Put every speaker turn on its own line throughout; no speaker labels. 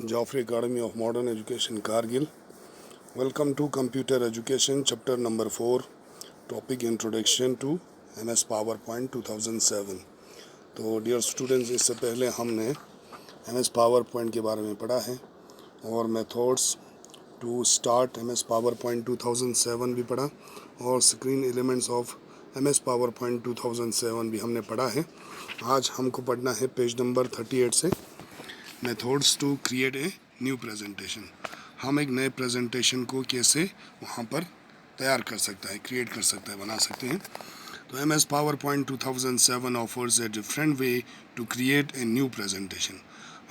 Joffrey Academy of Modern Education Kargil. Welcome to Computer Education Chapter number 4, Topic Introduction to MS PowerPoint 2007. तो dear students, इससे पहले हमने MS PowerPoint के बारे में पढ़ा है और methods to start MS PowerPoint 2007 भी पढ़ा और screen elements of MS PowerPoint 2007 भी हमने पढ़ा है। आज हमको पढ़ना है पेज नंबर 38 से methods to create a new presentation. हम एक नए प्रेजेंटेशन को कैसे वहाँ पर तैयार कर सकता है, क्रिएट कर सकता है, बना सकते हैं। तो MS PowerPoint 2007 offers a different way to create a new presentation.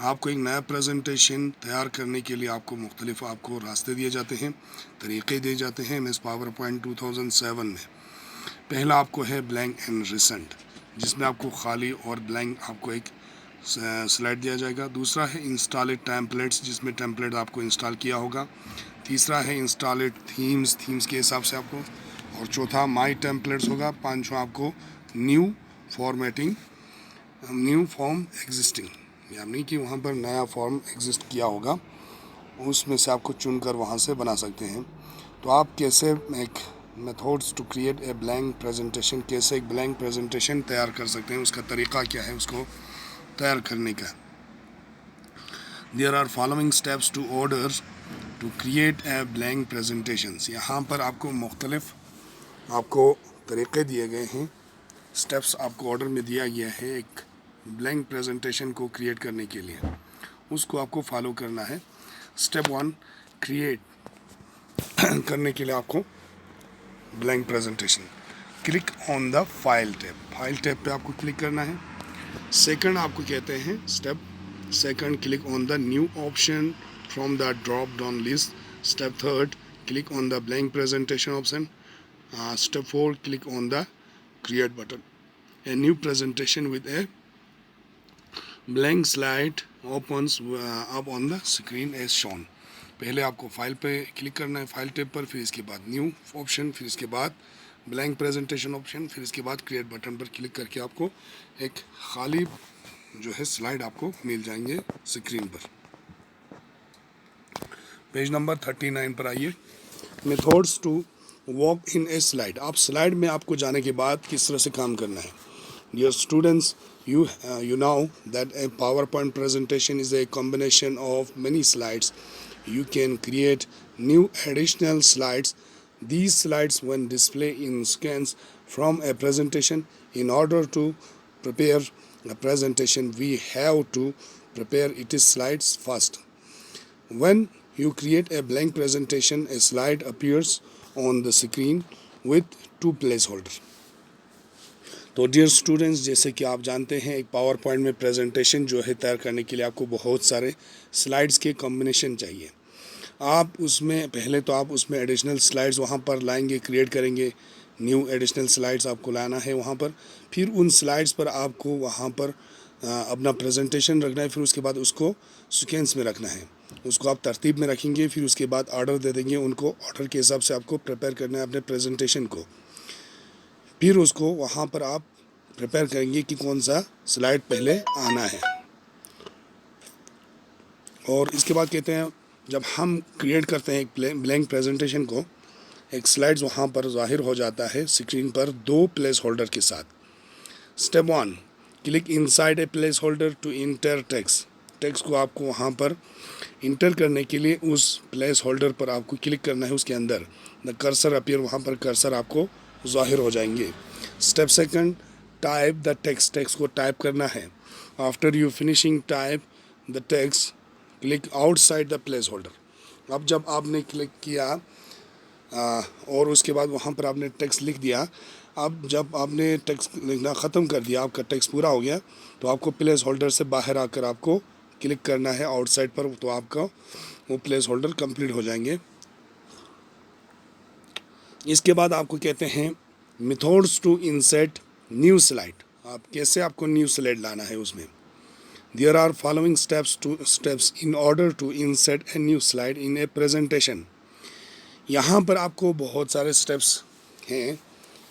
आपको एक नया प्रेजेंटेशन तैयार करने के लिए मुख्तलिफ आपको रास्ते दिए जाते हैं, तरीक़े दिए जाते हैं MS PowerPoint 2007 में। पहला आपको है ब्लैंक एंड रिसेंट, जिसमें आपको खाली और ब्लैंक आपको एक स्लाइड दिया जाएगा। दूसरा है इंस्टॉलेड टेम्पलेट्स, जिसमें टेम्पलेट आपको इंस्टॉल किया होगा। तीसरा है इंस्टॉलेड थीम्स के हिसाब से आपको, और चौथा माई टेम्पलेट्स होगा। पांचवा आपको न्यू फॉर्म एग्जिस्टिंग, यानी कि वहाँ पर नया फॉर्म एग्जिस्ट किया होगा, उसमें से आपको चुनकर वहाँ से बना सकते हैं। तो आप कैसे एक methods to create a blank presentation, कैसे एक ब्लैंक प्रेजेंटेशन तैयार कर सकते हैं, उसका तरीक़ा क्या है उसको तैयार करने का। There are following steps to order to create a blank presentations. यहाँ पर आपको मुख्तलिफ आपको तरीक़े दिए गए हैं, स्टेप्स आपको ऑर्डर में दिया गया है एक ब्लैंक प्रेजेंटेशन को क्रिएट करने के लिए। उसको आपको फॉलो करना है। स्टेप 1, क्रिएट करने के लिए आपको blank presentation, click on the file tab पे आपको क्लिक करना है। सेकंड आपको कहते हैं step second, click on the new option from the drop down list. Step third, click on the blank presentation option. Step 4, click on the create button. A new presentation with a blank slide opens up on the screen as shown. पहले आपको file पे click करना है, file tab पर, फिर इसके बाद new option, फिर इसके बाद ब्लैंक प्रेजेंटेशन ऑप्शन, फिर इसके बाद क्रिएट बटन पर क्लिक करके आपको एक खाली जो है स्लाइड आपको मिल जाएंगे स्क्रीन पर। पेज नंबर 39 पर आइए। Methods to walk in a slide. आप स्लाइड में आपको जाने के बाद किस तरह से काम करना है। Dear students, you know that a PowerPoint presentation is a combination of many slides. You can create new additional slides. These slides when displayed in scans from a presentation. In order to prepare a presentation, we have to prepare its slides first. When you create a blank presentation, a slide appears on the screen with two placeholders. तो dear students, जैसे कि आप जानते हैं एक power point में presentation जो है तैयार करने के लिए आपको बहुत सारे स्लाइड्स के कॉम्बिनेशन चाहिए। आप उसमें पहले तो आप उसमें एडिशनल स्लाइड्स वहाँ पर लाएंगे, क्रिएट करेंगे, न्यू एडिशनल स्लाइड्स आपको लाना है वहाँ पर। फिर उन स्लाइड्स पर आपको वहाँ पर अपना प्रेजेंटेशन रखना है, फिर उसके बाद उसको सीक्वेंस में रखना है, उसको आप तरतीब में रखेंगे, फिर उसके बाद ऑर्डर दे देंगे उनको, ऑर्डर के हिसाब से आपको प्रिपेयर करना है अपने प्रेजेंटेशन को। फिर उसको वहाँ पर आप प्रिपेयर करेंगे कि कौन सा स्लाइड पहले आना है। और इसके बाद कहते हैं जब हम क्रिएट करते हैं एक ब्लैंक प्रेजेंटेशन को, एक स्लाइड्स वहाँ पर ज़ाहिर हो जाता है स्क्रीन पर दो प्लेस होल्डर के साथ। Step 1, click inside a placeholder to enter text को आपको वहाँ पर इंटर करने के लिए उस प्लेस होल्डर पर आपको क्लिक करना है, उसके अंदर द कर्सर अपीयर, वहाँ पर कर्सर आपको ज़ाहिर हो जाएंगे। Step second, type the text को टाइप करना है। After you finishing type the text, click outside the place holder. अब जब आपने क्लिक किया और उसके बाद वहाँ पर आपने टेक्स्ट लिख दिया, अब जब आपने टेक्स्ट लिखना ख़त्म कर दिया, आपका टेक्स्ट पूरा हो गया, तो आपको प्लेस होल्डर से बाहर आकर आपको क्लिक करना है आउटसाइड पर, तो आपका वो प्लेस होल्डर कंप्लीट हो जाएंगे। इसके बाद आपको कहते हैं methods to insert new slide. आप कैसे आपको न्यू स्लाइड लाना है उसमें। There are following steps in order to insert a new slide in a presentation. यहाँ पर आपको बहुत सारे स्टेप्स हैं,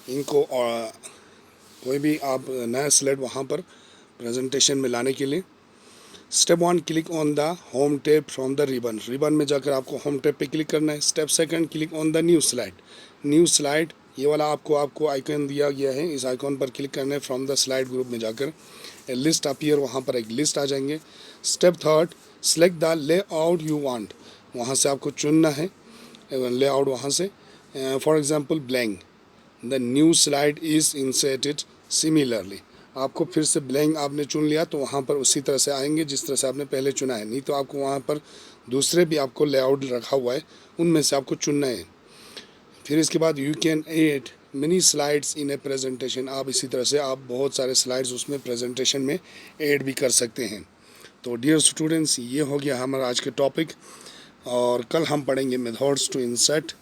इनको कोई भी आप नया स्लाइड वहाँ पर प्रेजेंटेशन में लाने के लिए। Step 1, click on the home tab from the ribbon. Ribbon में जाकर आपको होम टैब पे क्लिक करना है। Step 2, click on the new slide. New slide ये वाला आपको आइकन दिया गया है, इस आइकन पर क्लिक करना है। फ्रॉम द स्लाइड ग्रुप में जाकर लिस्ट अपीयर, वहाँ पर एक लिस्ट आ जाएंगे। Step 3, select the layout you want. वहाँ से आपको चुनना है लेआउट वहाँ से। For example blank, the new slide is inserted similarly. आपको फिर से ब्लैंक आपने चुन लिया तो वहाँ पर उसी तरह से आएंगे जिस तरह से आपने पहले चुना है। नहीं तो आपको वहाँ पर दूसरे भी आपको लेआउट रखा हुआ है, उनमें से आपको चुनना है। फिर इसके बाद you can add mini slides in a presentation. आप इसी तरह से आप बहुत सारे स्लाइड्स उसमें प्रेजेंटेशन में ऐड भी कर सकते हैं। तो डियर स्टूडेंट्स, ये हो गया हमारा आज के टॉपिक, और कल हम पढ़ेंगे methods to insert.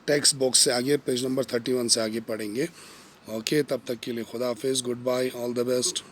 Text box से आगे पेज नंबर 31 से आगे पढ़ेंगे। ओके, तब तक के लिए खुदा हाफिज़, goodbye, all the best.